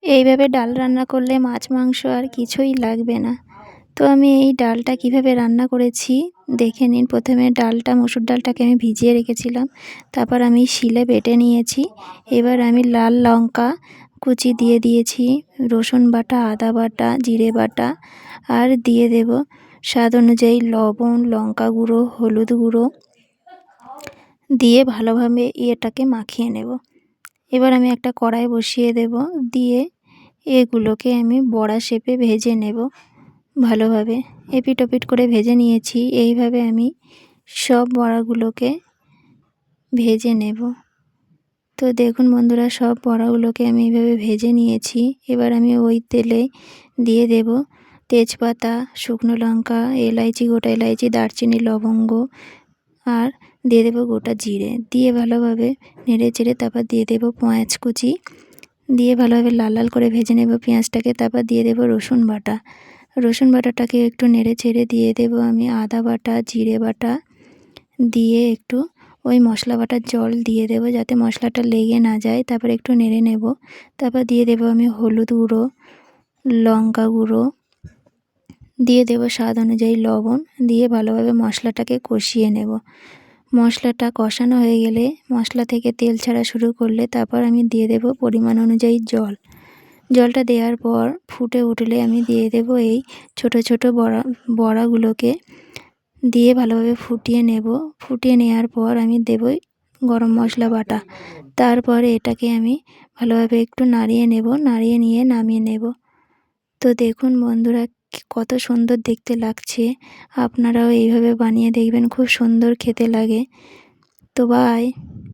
এইভাবে ডাল রান্না করলে মাছ মাংস আর কিছুই লাগবে না। তো আমি এই ডালটা কিভাবে রান্না করেছি দেখে নিন। প্রথমে মুসুর ডালটাকে আমি ভিজিয়ে রেখেছিলাম, তারপর আমি শিলে বেটে নিয়েছি। এবার আমি লাল লঙ্কা কুচি দিয়ে দিয়েছি, রসুন বাটা, আদা বাটা, জিরে বাটা, আর দিয়ে দেব স্বাদ অনুযায়ী লবণ, লঙ্কা গুঁড়ো, হলুদ গুঁড়ো দিয়ে ভালোভাবে এটাকে মাখিয়ে নেব। এবার আমি একটা কড়াই বসিয়ে দেব, দিয়ে এগুলোকে আমি বড়া শেপে ভেজে নেব ভালোভাবে। এপিট ওপিট করে ভেজে নিয়েছি। এইভাবে আমি সব বড়াগুলোকে ভেজে নেব। তো দেখুন বন্ধুরা, সব বড়াগুলোকে আমি এইভাবে ভেজে নিয়েছি। এবার আমি ওই তেলে দিয়ে দেব তেজপাতা, শুকনো লঙ্কা, এলাইচি, গোটা এলাইচি, দারচিনি, লবঙ্গ, আর দিয়ে দেব গোটা জিরে। দিয়ে ভালোভাবে নেড়ে চেড়ে তারপর দিয়ে দেব পেঁয়াজ কুচি, দিয়ে ভালোভাবে লাল লাল করে ভেজে নেব পেঁয়াজটাকে। তারপর দিয়ে দেব রসুন বাটা। রসুন বাটাটাকে একটু নেড়ে চেড়ে দিয়ে দেব আমি আদা বাটা, জিরে বাটা, দিয়ে একটু ওই মশলা বাটার জল দিয়ে দেব যাতে মশলাটা লেগে না যায়। তারপর একটু নেড়ে নেব। তারপর দিয়ে দেব আমি হলুদ গুঁড়ো, লঙ্কা গুঁড়ো, দিয়ে দেব স্বাদ অনুযায়ী লবণ, দিয়ে ভালোভাবে মশলাটাকে কষিয়ে নেব। মশলাটা কষানো হয়ে গেলে, মশলা থেকে তেল ছাড়া শুরু করলে, তারপর আমি দিয়ে দেব পরিমাণ অনুযায়ী জল। জলটা দেওয়ার পর ফুটে উঠলে আমি দিয়ে দেব এই ছোট ছোট বড়াগুলোকে, দিয়ে ভালোভাবে ফুটিয়ে নেব। ফুটিয়ে নেওয়ার পর আমি দেব গরম মশলা বাটা। তারপরে এটাকে আমি ভালোভাবে একটু নাড়িয়ে নেব, নাড়িয়ে নিয়ে নামিয়ে নেব। তো দেখুন বন্ধুরা, কত সুন্দর দেখতে লাগছে। আপনারাও এইভাবে বানিয়ে দেখবেন, খুব সুন্দর খেতে লাগে। তো বাই।